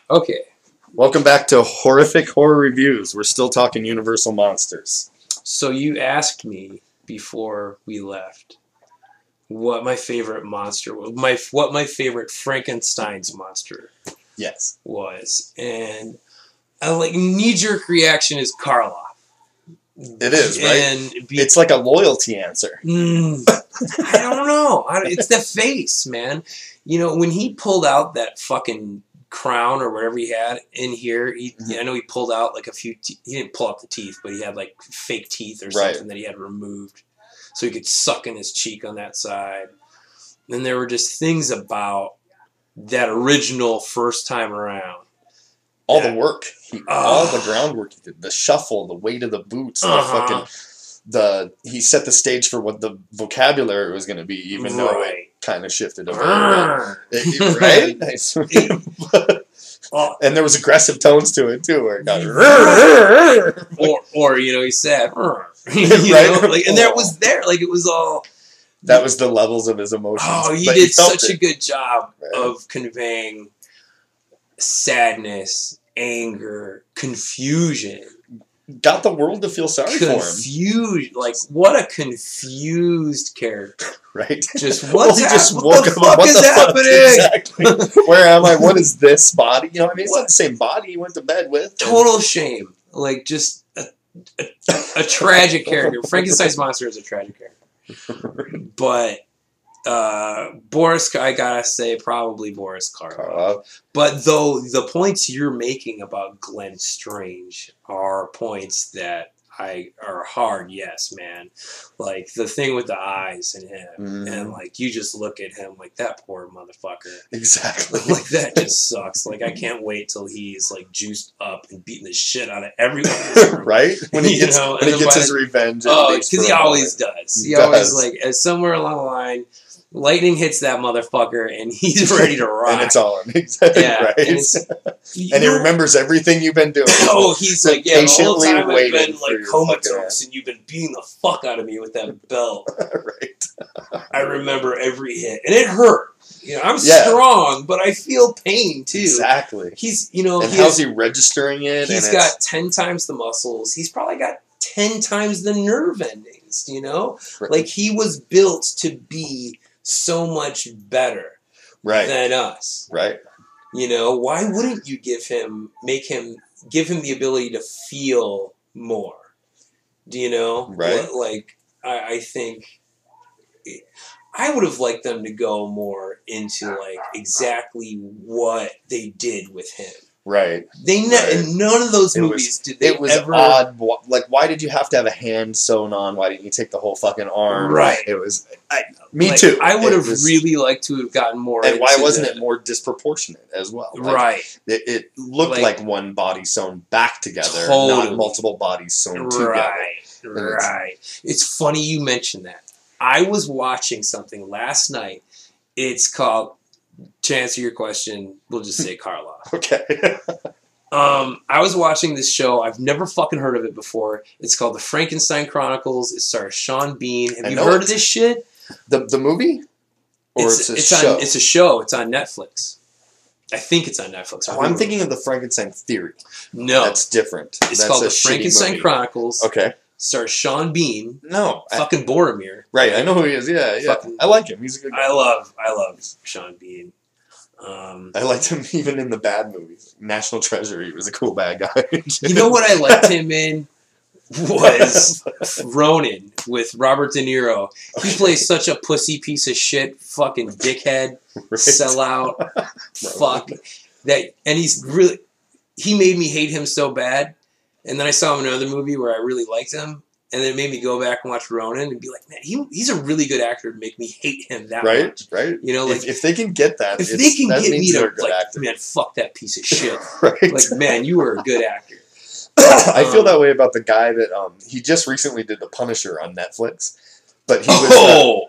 Okay. Welcome back to Horrific Horror Reviews. We're still talking Universal Monsters. So you asked me before we left what my favorite monster was, what my favorite Frankenstein's monster was, and knee-jerk reaction is Karloff. It is, right? And it's like a loyalty answer. I don't know. It's the face, man. You know, when he pulled out that fucking crown or whatever he had in here, I know he pulled out like a few he didn't pull out the teeth, but he had like fake teeth or something that he had removed so he could suck in his cheek on that side. And there were just things about that original first time around. All the work, all the groundwork he did, the shuffle, the weight of the boots, he set the stage for what the vocabulary was going to be, even though it kind of shifted over. Right? And there was aggressive tones to it too, where it got or he said, and there was it was all. That was the levels of his emotions. Oh, he did such a good job of conveying sadness, anger, confusion. Got the world to feel sorry for him. Confused, what a confused character. Right? Just what the fuck is happening? Exactly. Where am I? What is this body? You know, it's not the same body he went to bed with. Total shame. Just a tragic character. Frankenstein's monster is a tragic character. But Boris, I gotta say, probably Boris Karloff. But though the points you're making about Glenn Strange are points that are hard, yes, man. Like the thing with the eyes in him, and you just look at him like that poor motherfucker. Exactly. That just sucks. I can't wait till he's juiced up and beating the shit out of everyone in this room. Right? When he gets his revenge. Oh, because he always does. He always as somewhere along the line, lightning hits that motherfucker, and he's ready to rock. And it's on. Exactly. Yeah, right. And he remembers everything you've been doing. Oh, he's the whole time I've been comatose, and you've been beating the fuck out of me with that belt. Right. I remember every hit, and it hurt. I'm strong, but I feel pain too. Exactly. He's, and how's he registering it? He's got 10 times the muscles. He's probably got 10 times the nerve endings. Right. He was built to be so much better than us. Right. Why wouldn't you give him the ability to feel more? Do you know? Right. I think I would have liked them to go more into exactly what they did with him. Right. In none of those movies did they ever... It was odd. Why did you have to have a hand sewn on? Why didn't you take the whole fucking arm? Right. It was... Me too. I would have really liked to have gotten more And why wasn't it more disproportionate as well? Right. It looked like one body sewn back together, not multiple bodies sewn together. Right. It's funny you mentioned that. I was watching something last night. It's called... To answer your question, we'll just say Karloff. Okay. I was watching this show. I've never fucking heard of it before. It's called The Frankenstein Chronicles. It stars Sean Bean. Have you heard of this shit? The movie? Or it's a show? It's a show. It's on Netflix. I think it's on Netflix. I'm thinking of The Frankenstein Theory. No. That's different. It's called The Frankenstein Chronicles. Okay. Stars Sean Bean. No. Fucking Boromir. Right, I know who he is. Yeah. I like him. He's a good guy. I love Sean Bean. I liked him even in the bad movies. National Treasure, he was a cool bad guy. You know what I liked him in? Was Ronin with Robert De Niro. He plays such a pussy piece of shit, fucking dickhead, sellout, fuck. And he made me hate him so bad. And then I saw him in another movie where I really liked him. And then it made me go back and watch Ronin and be like, man, he's a really good actor to make me hate him that much. Right. If they can get that, if they can get me to man, fuck that piece of shit. Man, you were a good actor. I feel that way about the guy that he just recently did The Punisher on Netflix. But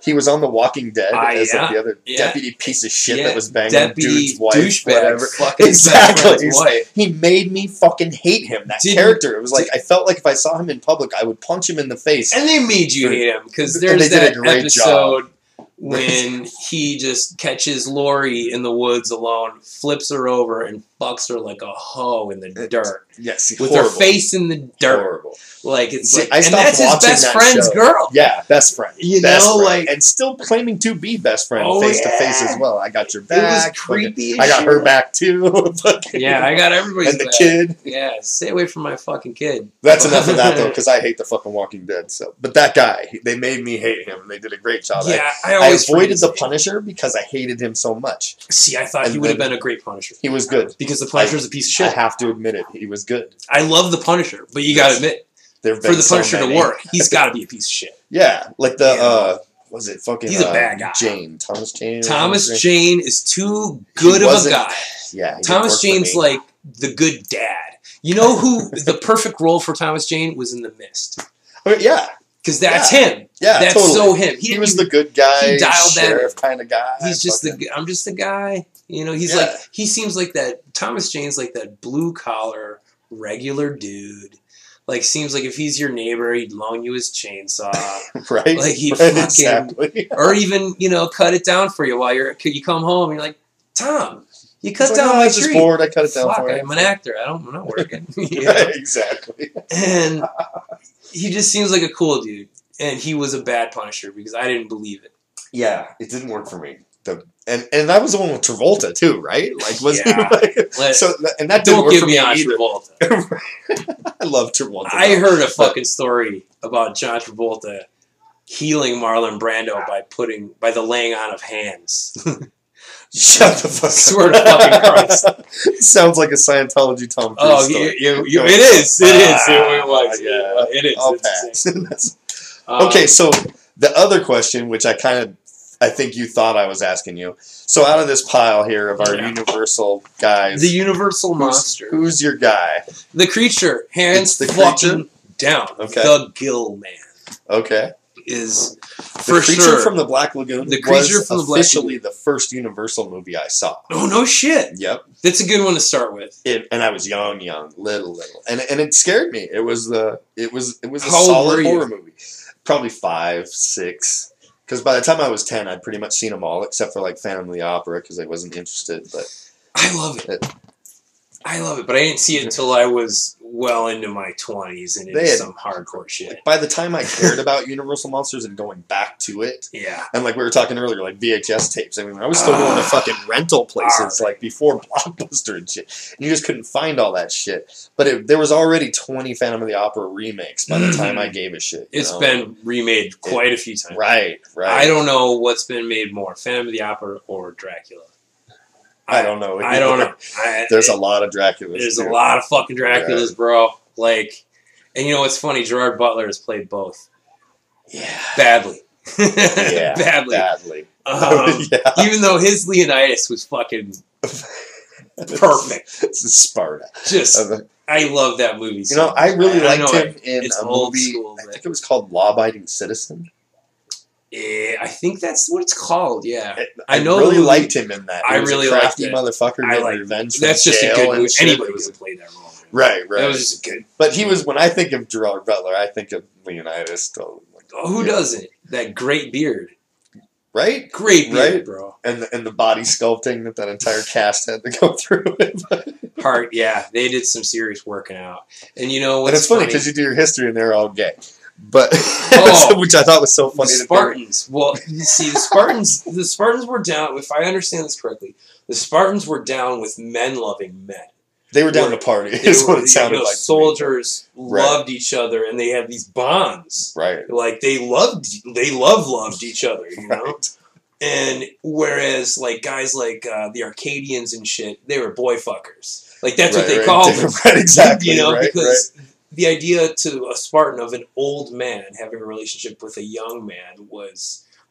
he was on The Walking Dead as the other deputy piece of shit that was banging dude's wife, whatever. Exactly. He made me fucking hate him. That character. It was I felt like if I saw him in public, I would punch him in the face. And they made you hate him because there's that episode when he just catches Lori in the woods alone, flips her over, and fucks her like a hoe in the dirt. Yes, with her face in the dirt. Horrible. Like it's See, like, and that's his best friend's show. girl. Yeah, best friend. You best know, friend. like, and still claiming to be best friend face to face as well. I got your back. It was creepy. I got her back too. Yeah, I got everybody's and the back. kid. Yeah, stay away from my fucking kid. That's enough of that though, because I hate the fucking Walking Dead. So, but that guy, they made me hate him, and they did a great job. Yeah, I always avoided the Punisher because I hated him so much. See, I thought he would have been a great Punisher. He was good because the Punisher's a piece of shit. I have to admit it. He was good. I love the Punisher, but you got to admit, for the Punisher to work, he's got to be a piece of shit. Yeah, like the was it fucking? He's a bad guy. Thomas Jane. Thomas Jane is too good of a guy. Yeah, Thomas Jane's like the good dad. You know who the perfect role for Thomas Jane was in The Mist. Yeah. Because that's him. Yeah, that's totally. so him. He was the good guy, he dialed sheriff kind of guy. He's just I'm just the guy. You know, he's like, he seems like that. Thomas Jane's like that blue collar, regular dude. Like, seems like if he's your neighbor, he'd loan you his chainsaw. Right. Like, he'd fucking, exactly. or even, you know, cut it down for you while you come home and you're like, Tom, you cut down my tree. Bored, I cut it down for you. I'm an actor. I'm not working. Right, exactly. And he just seems like a cool dude. And he was a bad Punisher because I didn't believe it. Yeah, it didn't work for me. And that was the one with Travolta too, right? Like, was he like, so? And that didn't work for me either. Travolta. I love Travolta. I heard a fucking story about John Travolta healing Marlon Brando by the laying on of hands. Shut the fuck up. Swear to fucking Christ. Sounds like a Scientology Tom Cruise story. It is. It is. I'll pass. Okay, so the other question, which I think you thought I was asking you. So out of this pile here of our Universal guys, the Universal monster. Who's your guy? The Creature, hands the fucking down. Okay. The Gill Man. Okay. Is the Creature from the Black Lagoon. The Creature from the Black Lagoon. Officially the first Universal movie I saw. Oh no shit. Yep. That's a good one to start with. And I was young, little, and it scared me. It was a solid horror movie. Probably 5, 6. Because by the time I was 10, I'd pretty much seen them all, except for like Phantom of the Opera, because I wasn't interested. But I love it. I love it, but I didn't see it until I was well into my 20s and into some hardcore shit. Like, by the time I cared about Universal Monsters and going back to it, and like we were talking earlier, like VHS tapes. I mean, I was still going to fucking rental places like before Blockbuster and shit. And you just couldn't find all that shit. But there was already 20 Phantom of the Opera remakes by the time I gave a shit. It's been remade quite a few times. Right. I don't know what's been made more, Phantom of the Opera or Dracula. I don't know. I don't know. There's a lot of Draculas. There's a lot of fucking Draculas, bro. Like, and you know what's funny? Gerard Butler has played both. Yeah. Badly. Yeah. Badly. Even though his Leonidas was fucking perfect. It's Sparta. I love that movie. You know, I really liked him in a movie. I think it was called Law Abiding Citizen. I think that's what it's called. Yeah, I really liked him in that. I really liked it. Motherfucker getting revenge from that's just a good movie. Anybody would play that role. Right. That was just a good. But he was when I think of Gerard Butler, I think of Leonidas. Who doesn't? That great beard. Right? Great beard, bro. And the body sculpting that entire cast had to go through. Heart, yeah, they did some serious working out. And you know what's and it's funny because you do your history and they're all gay. But which I thought was so funny. The Spartans. Well, you see, the Spartans were down. If I understand this correctly, the Spartans were down with men loving men. They were down to party. Is what it sounded like. Soldiers loved each other, and they had these bonds. Right. Like they loved each other. You know. And whereas like guys like the Arcadians and shit, they were boy fuckers. Like that's what they called them. Right. Exactly. You know, because. The idea to a Spartan of an old man having a relationship with a young man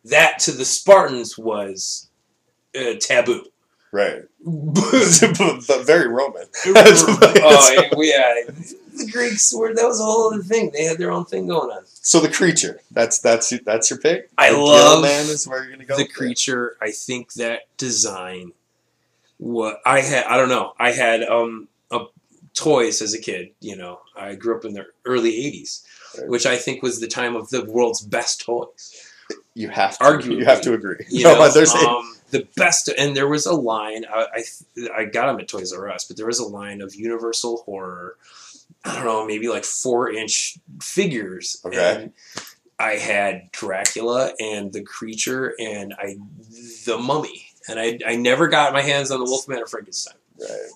that to the Spartans was taboo. Right. But very Roman. The Greeks that was a whole other thing. They had their own thing going on. So the Creature, that's your pick? I love Man is where you're gonna go. The Creature. I think that design. I had toys as a kid, you know. I grew up in the early 80s, which I think was the time of the world's best toys. You have to arguably. You have to agree. the best. And there was a line. I got them at Toys R Us, but there was a line of Universal horror. I don't know, maybe like 4-inch figures. Okay. And I had Dracula and the Creature and the Mummy, and I never got my hands on the Wolfman or Frankenstein. Right.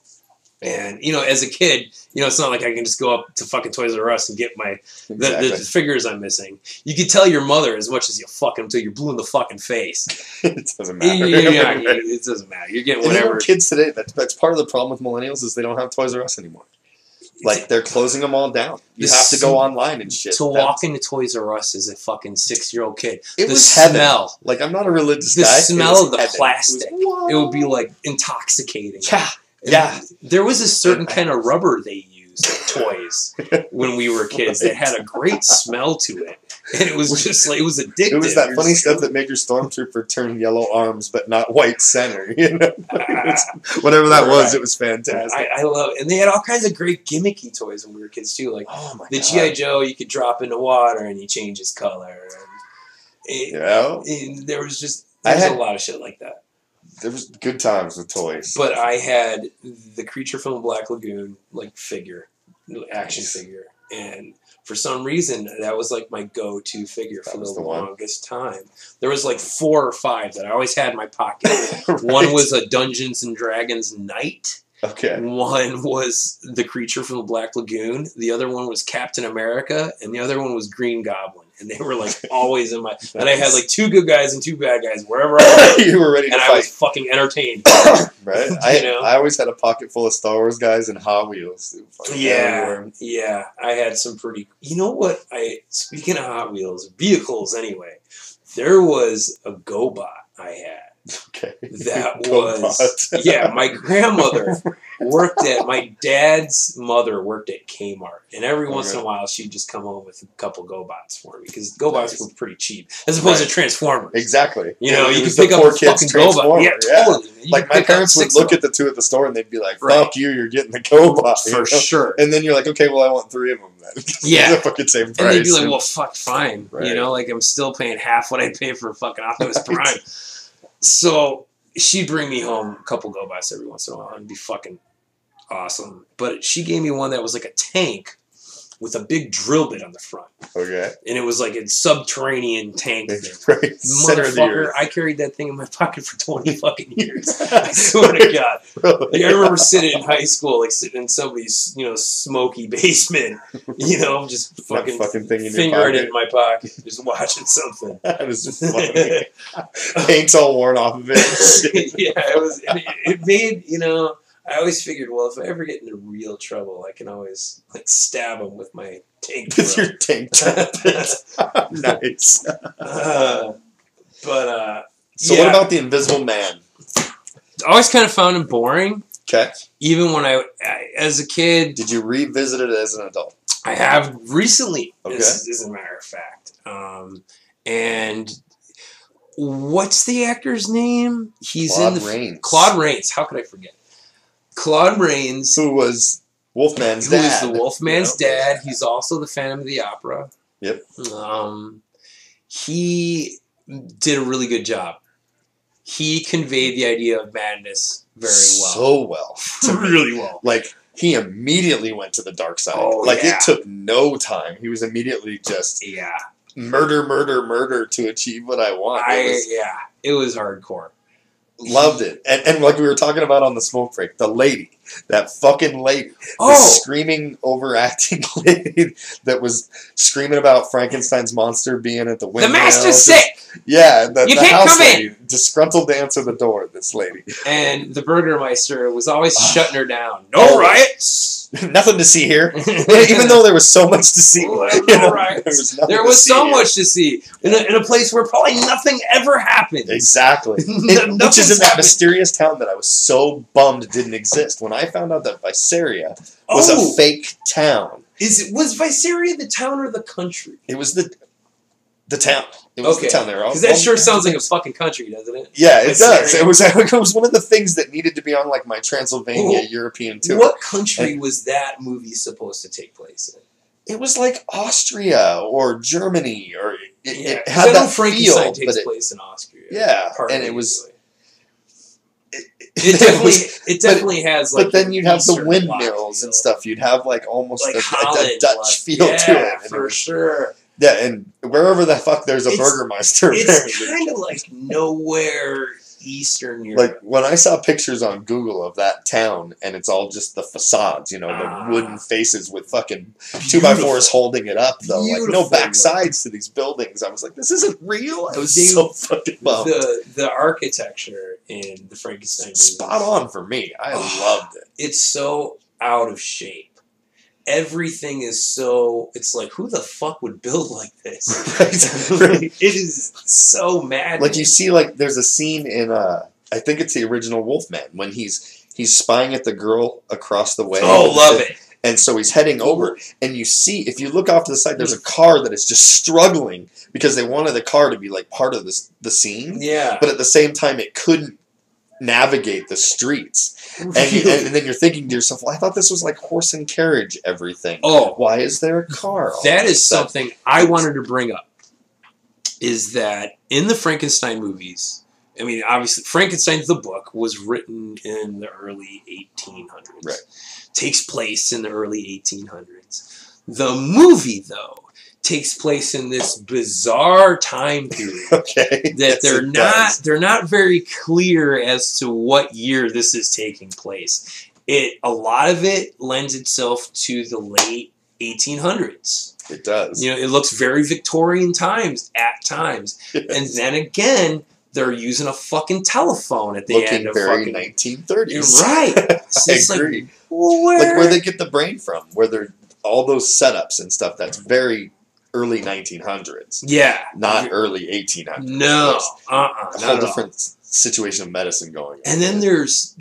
And, you know, as a kid, you know, it's not like I can just go up to fucking Toys R Us and get the figures I'm missing. You can tell your mother as much as you fuck them until you're blue in the fucking face. It doesn't matter. It doesn't matter. You're getting whatever. And kids today, that's part of the problem with millennials is they don't have Toys R Us anymore. Like, they're closing them all down. You have to go online and shit. To walk into Toys R Us as a fucking 6-year-old kid. It the was smell. Heaven. Like, I'm not a religious guy. The smell of the plastic. It would be, like, intoxicating. Yeah. Yeah. There was a certain kind of rubber they used in toys when we were kids that had a great smell to it. And it was just like, it was addictive. It was that funny stuff that made your stormtrooper turn yellow arms but not white center. You know? Whatever that was, it was fantastic. I love it. And they had all kinds of great gimmicky toys when we were kids too. Like the G.I. Joe, you could drop into water and he changed his color. And there was a lot of shit like that. There was good times with toys. But I had the Creature from the Black Lagoon, like, action figure. And for some reason, that was, like, my go-to figure for the longest time. There was, like, 4 or 5 that I always had in my pocket. Right. One was a Dungeons & Dragons Knight. Okay. One was the Creature from the Black Lagoon. The other one was Captain America. And the other one was Green Goblin. And they were, like, always in my... Nice. And I had, like, 2 good guys and 2 bad guys wherever I went. You were ready to fight. And I was fucking entertained. Right? I always had a pocket full of Star Wars guys and Hot Wheels. Yeah. I had some pretty... You know what? Speaking of Hot Wheels, vehicles anyway, there was a GoBot I had. Okay. That was... Yeah, my grandmother my dad's mother worked at Kmart. And every once in a while, she'd just come home with a couple GoBots for me. Because GoBots were pretty cheap. As opposed to Transformers. Exactly. You know, you could pick up a fucking GoBot. Yeah, totally. Like, my parents would look at the 2 at the store and they'd be like, fuck you, you're getting the GoBot. For sure. And then you're like, okay, well, I want 3 of them then. Yeah. The fucking same price. And they'd be like, well, fuck, fine. Right. You know, like, I'm still paying half what I pay for fucking Optimus Prime. So she'd bring me home a couple GoBots every once in a while and be fucking awesome. But she gave me one that was like a tank with a big drill bit on the front. Okay. And it was like a subterranean tank thing. Right. Motherfucker, I carried that thing in my pocket for 20 fucking years. I swear to God. Really? Like, I remember sitting in high school, like sitting in somebody's, smoky basement, just fucking fingering it in my pocket, just watching something. That is funny. Paint's all worn off of it. Yeah, it made, I always figured, well, if I ever get into real trouble, I can always stab them with my tank. With your tank top. Nice. So what about the Invisible Man? I always kind of found him boring. Okay. Even when I as a kid. Did you revisit it as an adult? I have recently, okay. As a matter of fact. And what's the actor's name? He's Claude Rains. Claude Rains. How could I forget? Claude Rains. Who was Wolfman's dad. Who is the Wolfman's dad. He's also the Phantom of the Opera. Yep. He did a really good job. He conveyed the idea of madness very well. So well. Really well. Like, he immediately went to the dark side. Oh, it took no time. He was immediately just murder to achieve what I want. It was hardcore. Loved it. And like we were talking about on the smoke break, the lady, that fucking lady, the screaming, overacting lady that was screaming about Frankenstein's monster being at the window. The master's sick! Yeah, you the can't house come lady, in! disgruntled to answer the door, this lady. And the Burgermeister was always shutting her down. No riots! Nothing to see here. Even though there was so much to see. No riots. There was so much to see. In a place where probably nothing ever happened. Exactly. Which is in that mysterious town that I was so bummed didn't exist. When I found out that Visaria was a fake town. Was Visaria the town or the country? It was the town. It was the town there. Because that sure sounds like a fucking country, doesn't it? Yeah, it does. It was one of the things that needed to be on my Transylvania European tour. What country was that movie supposed to take place in? It was like Austria or Germany, or it had that Frankenstein feel. Takes place in Austria. Yeah, and it was. It definitely has. Like, but then you'd have the windmills and stuff. You'd have like almost like a Dutch feel to it, for sure. Yeah, and wherever the fuck there's a Burgermeister, it's kind of like nowhere Eastern Europe. Like when I saw pictures on Google of that town, and it's all just the facades, the wooden faces with fucking 2x4s holding it up, though. Like no backsides to these buildings. I was like, this isn't real. I was so fucking bummed. The architecture in the Frankenstein movie, spot on for me. I loved it. It's so out of shape. Everything is so. It's like, who the fuck would build like this? Right. It is so mad. Like you see, like there's a scene in I think it's the original Wolfman when he's spying at the girl across the way. Oh, love it. And so he's heading over, and you see, if you look off to the side, there's a car that is just struggling because they wanted the car to be like part of the scene. Yeah. But at the same time, it couldn't navigate the streets. And then you're thinking to yourself, well, I thought this was like horse and carriage everything. Oh. Why is there a car? That is something I wanted to bring up, is that in the Frankenstein movies, I mean, obviously, Frankenstein's the book was written in the early 1800s. Right. Takes place in the early 1800s. The movie, though, takes place in this bizarre time period. Okay. That they're not very clear as to what year this is taking place. A lot of it lends itself to the late 1800s. It does. It looks very Victorian times at times. Yes. And then again, they're using a fucking telephone at the end of very 1930s. Right. So I agree. Like where they get the brain from, where they're all those setups and stuff. That's very early 1900s. Yeah. Not early 1800s. No. A whole different situation of medicine going on. And then there's,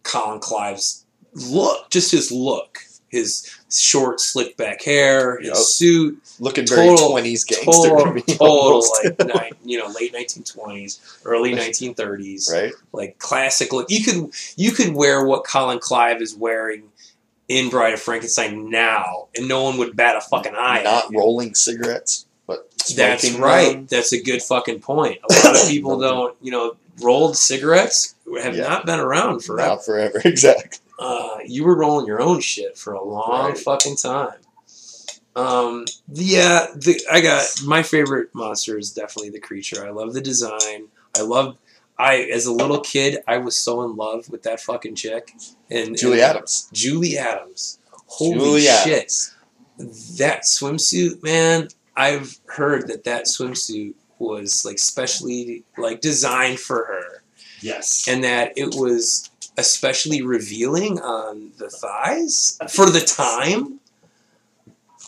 Colin Clive's look, just his look. His short, slick back hair, his suit. Looking very 20s gangster to me. Total, like, late 1920s, early 1930s. Right. Like, classic look. You could wear what Colin Clive is wearing in Bride of Frankenstein now, and no one would bat a fucking eye. Not rolling cigarettes, but that's right. Them. That's a good fucking point. A lot of people don't, rolled cigarettes have not been around forever. Not forever, exactly. You were rolling your own shit for a long fucking time. I got my favorite monster is definitely the creature. I love the design. As a little kid, I was so in love with that fucking chick. And Julie Adams. Julie Adams. Holy shit. That swimsuit, man, I've heard that swimsuit was like specially like designed for her. Yes. And that it was especially revealing on the thighs for the time.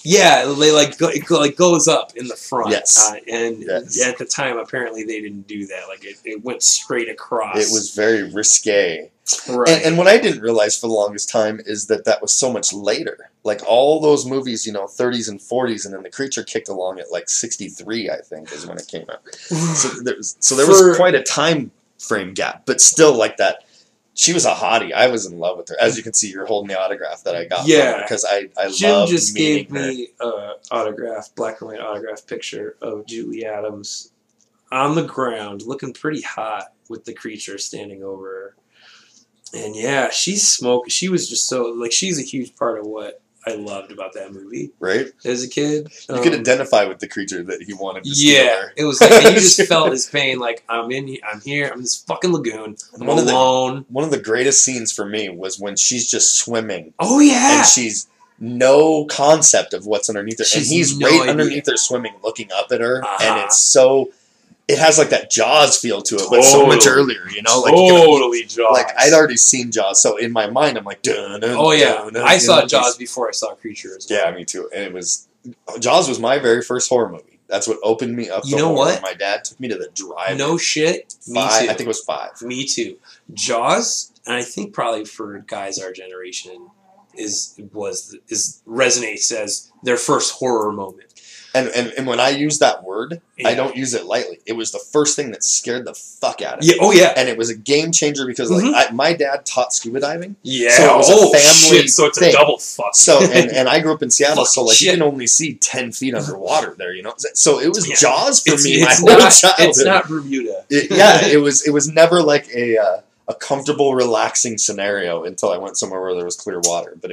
Yeah, it goes up in the front. Yes. At the time, apparently they didn't do that. Like it went straight across. It was very risque. Right. And what I didn't realize for the longest time is that was so much later. Like all those movies, 30s and 40s, and then The Creature kicked along at like 63, I think, is when it came out. So there was quite a time frame gap, but still like that. She was a hottie. I was in love with her. As you can see, you're holding the autograph that I got from her because I Jim just gave me an autograph, black and white autograph picture of Julie Adams on the ground, looking pretty hot with the creature standing over her. And yeah, she's smoking. She was just so, like, she's a huge part of what I loved about that movie. Right? As a kid. You could identify with the creature that he wanted to steal her. It was like, you just felt his pain, like, I'm here, I'm in this fucking lagoon, I'm alone. One of the greatest scenes for me was when she's just swimming. Oh, yeah! And she's no concept of what's underneath her. And he's underneath her swimming, looking up at her, and it's so... It has like that Jaws feel to it, but so much earlier, Like, totally Jaws. Like, I'd already seen Jaws, so in my mind, I'm like, dun, dun, oh yeah, dun, dun, I saw Jaws before I saw Creature as well. Yeah, me too. And Jaws was my very first horror movie. That's what opened me up to horror. What? My dad took me to the drive-in. No shit. Me too. I think it was 5. Me too. Jaws, and I think probably for guys our generation, resonates as their first horror moment. And when I use that word, I don't use it lightly. It was the first thing that scared the fuck out of me. Yeah, oh yeah. And it was a game changer because my dad taught scuba diving. Yeah. So it was a family so it's thing. A double fuck. So and I grew up in Seattle, so like you can only see 10 feet underwater there, So it was Jaws for me my whole childhood. It's not Bermuda. It was never like a a comfortable, relaxing scenario until I went somewhere where there was clear water. But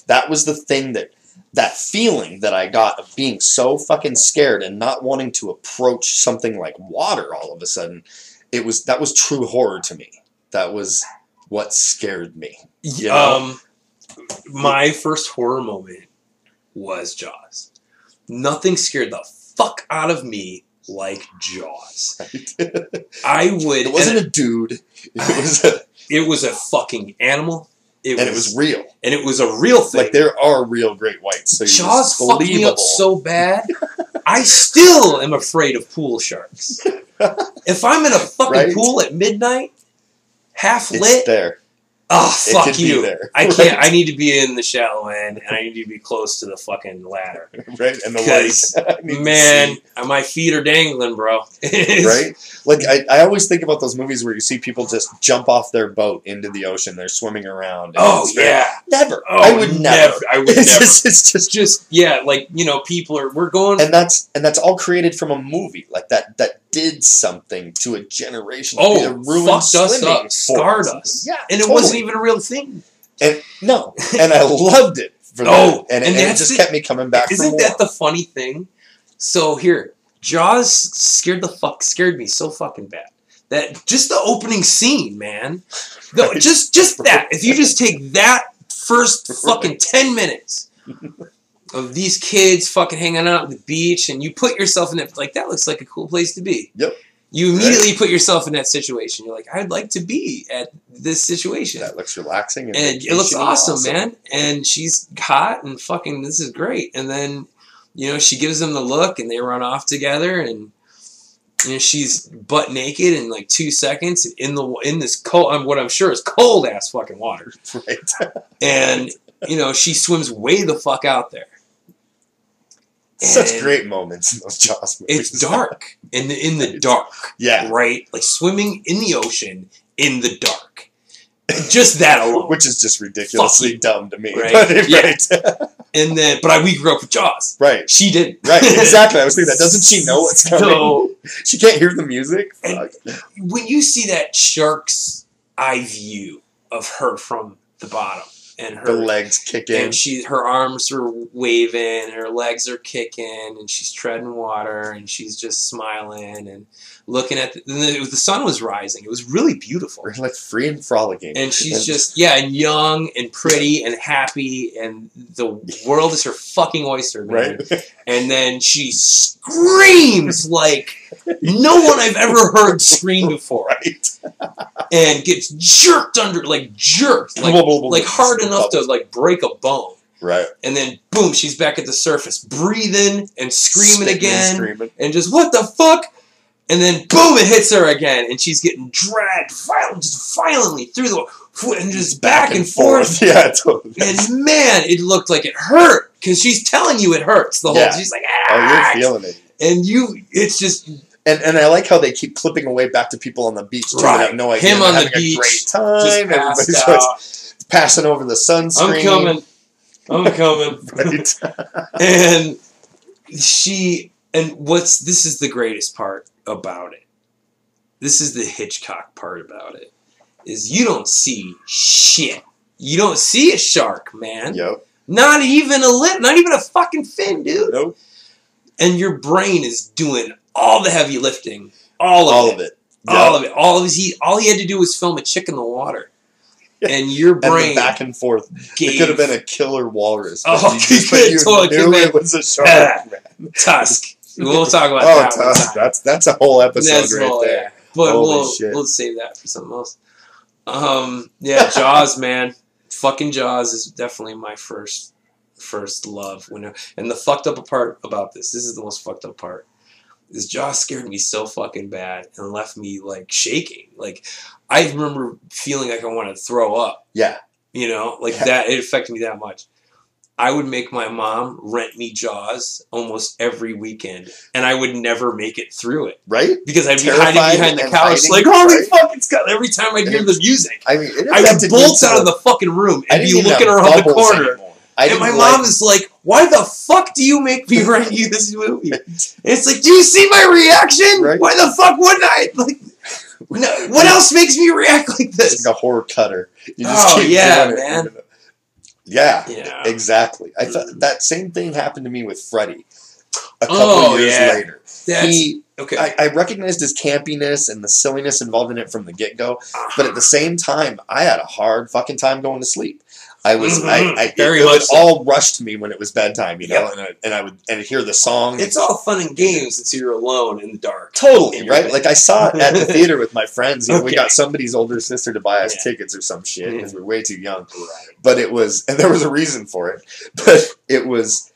that was the thing that feeling that I got of being so fucking scared and not wanting to approach something like water all of a sudden. That was true horror to me. That was what scared me. You know? My first horror moment was Jaws. Nothing scared the fuck out of me like Jaws. Right. I would. It wasn't a dude. It was a fucking animal. It was real. And it was a real thing. Like, there are real great whites. So Jaws fucked me up so bad. I still am afraid of pool sharks. If I'm in a fucking pool at midnight, half lit. It's there. Oh, fuck you. I can't. Right? I need to be in the shallow end, and I need to be close to the fucking ladder. Right, and the light. Man, my feet are dangling, bro. Right? Like, I always think about those movies where you see people just jump off their boat into the ocean. They're swimming around. Oh, yeah. Never. Oh, I would never. I would never. It's just yeah, like, you know, we're going. And that's all created from a movie. Like, that did something to a generation. Oh, fucked us up, scarred us. Yeah, and it wasn't even a real thing. And and I loved it for that. And it just kept me coming back. Isn't that the funny thing? So here, Jaws scared me so fucking bad that just the opening scene, man. No, just that. If you just take that first fucking 10 minutes of these kids fucking hanging out at the beach, and you put yourself in it, like, that looks like a cool place to be. Yep. You immediately put yourself in that situation. You're like, I'd like to be at this situation. That looks relaxing. And it looks awesome, man. And she's hot and fucking, this is great. And then, you know, she gives him the look and they run off together, and, you know, she's butt naked in like 2 seconds in this cold, what I'm sure is cold ass fucking water. Right. And, you know, she swims way the fuck out there. Such great moments in those Jaws movies. It's dark. In the dark. Yeah. Right? Like swimming in the ocean in the dark. Just that alone. Which is just ridiculously dumb to me. Right? But, yeah. Right. And then, but we grew up with Jaws. Right. She didn't. Right, exactly. I was thinking that. Doesn't she know what's coming? So, she can't hear the music? And when you see that shark's eye view of her from the bottom, and her the legs kicking, and her arms are waving, her legs are kicking, and she's treading water, and she's just smiling and looking at the sun was rising. It was really beautiful. We're like free and frolicking, and she's just and young and pretty and happy, and the world is her fucking oyster, man. Right? And then she screams like no one I've ever heard scream before. Right. And gets jerked under, like hard enough to like break a bone. Right. And then boom, she's back at the surface, breathing and screaming again, and just what the fuck? And then boom, it hits her again, and she's getting dragged violently through the and just back and forth. Yeah, totally. And man, it looked like it hurt because she's telling you it hurts the whole. She's like, ah! Oh, you're feeling it, and it's just. And I like how they keep clipping away back to people on the beach too. Right. They have no idea. Him on having the beach, a great time. Everybody's just passing over the sunscreen. I'm coming. Right. And this is the greatest part about it. This is the Hitchcock part about it. Is you don't see shit. You don't see a shark, man. Yep. Not even a lip, not even a fucking fin, dude. Nope. And your brain is doing all the heavy lifting. All of it. Yep. All of it. All he had to do was film a chick in the water. And your brain... And the back and forth. It could have been a killer walrus. Oh, you knew it was a shark. Man. Tusk. We'll talk about that. Tusk. That's a whole episode there. Yeah. But we'll save that for something else. Yeah, Jaws, man. Fucking Jaws is definitely my first love. And the fucked up part about this is the most fucked up part. Is Jaws scared me so fucking bad and left me like shaking. Like I remember feeling like I wanted to throw up. Yeah. You know, like that. It affected me that much. I would make my mom rent me Jaws almost every weekend, and I would never make it through it. Right? Because I'd be hiding behind the couch, like, holy fuck, it's got. Every time I'd hear the music, I would bolt out of the fucking room and be looking around the corner. And my mom is like, why the fuck do you make me rent you this movie? And it's like, do you see my reaction? Right. Why the fuck wouldn't I? Like, No, what else makes me react like this? It's like a horror cutter. You just keep doing man. It. Yeah, exactly. I thought that same thing happened to me with Freddy a couple years later. I recognized his campiness and the silliness involved in it from the get-go, but at the same time, I had a hard fucking time going to sleep. It all rushed me when it was bedtime, you know, and I would hear the song. It's all fun and games until you're alone in the dark. Totally, right? Bed. Like I saw it at the theater with my friends. You know, we got somebody's older sister to buy us tickets or some shit because we're way too young. Right. But it was, and there was a reason for it. But it was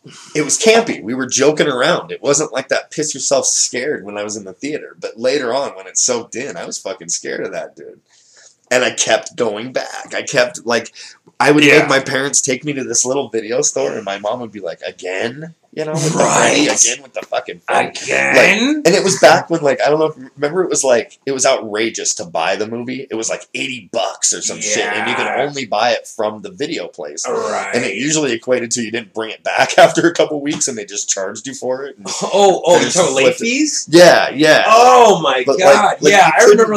campy. We were joking around. It wasn't like that piss yourself scared when I was in the theater. But later on, when it soaked in, I was fucking scared of that dude. And I kept going back. I would make my parents take me to this little video store, and my mom would be like, again? You know, with again with the fucking phone. Again? And it was back when, I don't know if you remember, it was outrageous to buy the movie. It was like $80 or some shit, and you could only buy it from the video place. Right. And it usually equated to you didn't bring it back after a couple weeks, and they just charged you for it. And you're talking late fees? Yeah. Oh my god. I remember,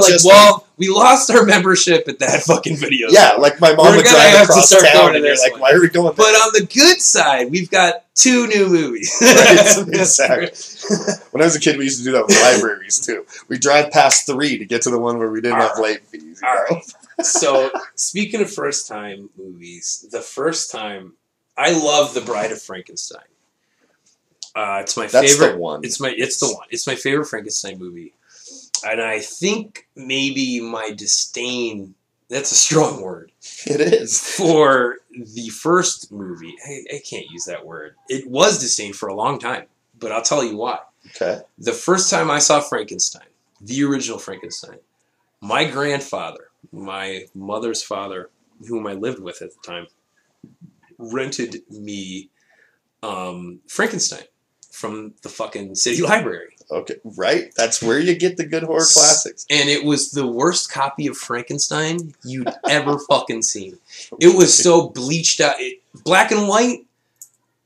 we lost our membership at that fucking video store. Yeah, like my mom would drive across town, and you're like, why are we going there? But on the good side, we've got 2 new movies. Right, exactly. When I was a kid, we used to do that with libraries, too. We'd drive past 3 to get to the one where we didn't have late fees. Right. So, speaking of first-time movies, the first time, I love The Bride of Frankenstein. It's my favorite. That's the one. It's the one. It's my favorite Frankenstein movie. And I think maybe my disdain, that's a strong word. It is. For the first movie, I can't use that word. It was disdain for a long time, but I'll tell you why. Okay. The first time I saw Frankenstein, the original Frankenstein, my grandfather, my mother's father, whom I lived with at the time, rented me Frankenstein from the fucking city library. Okay, right? That's where you get the good horror classics. And it was the worst copy of Frankenstein you'd ever fucking seen. It was so bleached out. Black and white?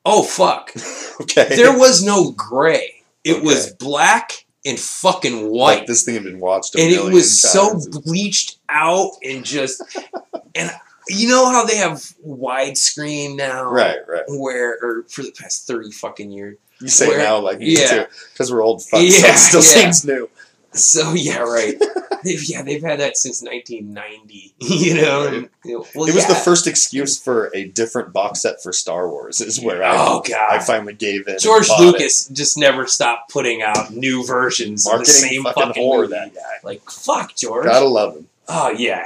Oh, fuck. Okay. There was no gray. It was black and fucking white. Like this thing had been watched a and million it was times. So bleached out and just... and you know how they have widescreen now? Right. Or for the past 30 fucking years. You say now like me too, because we're old fucks, so it still seems new. So, yeah, right. They've had that since 1990, you know? Right. It was the first excuse for a different box set for Star Wars, is where I finally gave in. George Lucas just never stopped putting out new versions of the same fucking horror movie. That guy. Like, fuck, George. Gotta love him. Oh, yeah.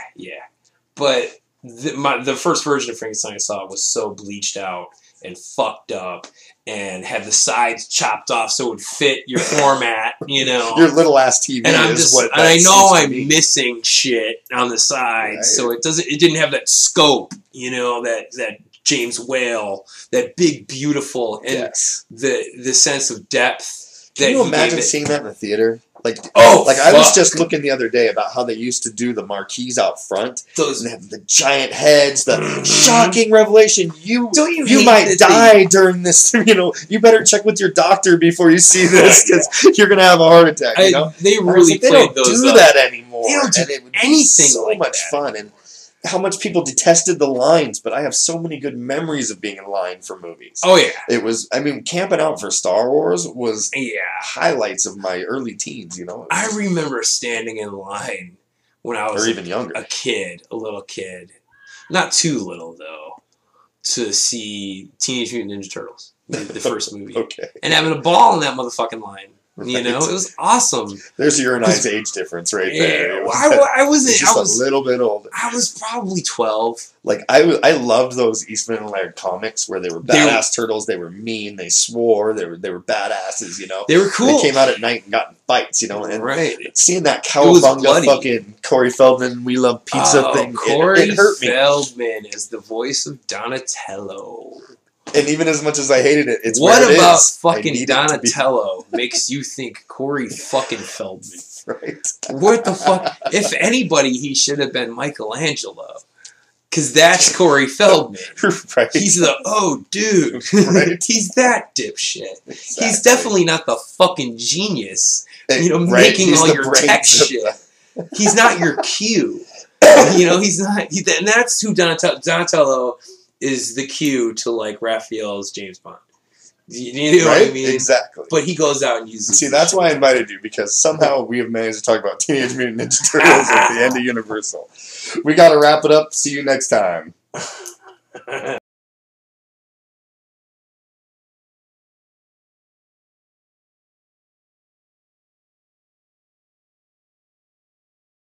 But the first version of Frankenstein I saw was so bleached out and fucked up and had the sides chopped off so it would fit your format, you know. Your little ass TV and I know I'm be. missing shit on the sides, so it didn't have that scope, you know, that James Whale, that big, beautiful, and the sense of depth. Can you imagine seeing that in the theater? I was just looking the other day about how they used to do the marquees out front. And they have the giant heads, the shocking revelation. You might die during this. You know, you better check with your doctor before you see this because you're gonna have a heart attack. You know, they really they don't do that anymore. They don't do it would anything be so much fun and. How much people detested the lines, but I have so many good memories of being in line for movies. Oh, yeah. It was, camping out for Star Wars was highlights of my early teens, you know? I remember standing in line when I was even younger. A little kid. Not too little, though, to see Teenage Mutant Ninja Turtles, the first movie. Okay. And having a ball in that motherfucking line. You know, it was awesome. There's your and I's age difference right there. I was a little bit older. I was probably 12. I loved those Eastman and Laird comics where they were badass turtles. They were mean. They swore. They were badasses. You know, they were cool. They came out at night and got in fights. You know, and seeing that cowabunga fucking Corey Feldman, We Love Pizza thing, it hurt me. Feldman is the voice of Donatello. And even as much as I hated it, it's what where it about is. Fucking Donatello makes you think Corey fucking Feldman? Right. What the fuck? If anybody, he should have been Michelangelo. Because that's Corey Feldman. Right. He's the, dude. Right. He's that dipshit. Exactly. He's definitely not the fucking genius making all your tech shit. He's not your Q. He's not, and that's who Donatello is, the Q to like Raphael's James Bond. You know what I mean? Exactly. But he goes out and uses. See, that's why I invited you, because somehow we have managed to talk about Teenage Mutant Ninja Turtles at the end of Universal. We got to wrap it up. See you next time.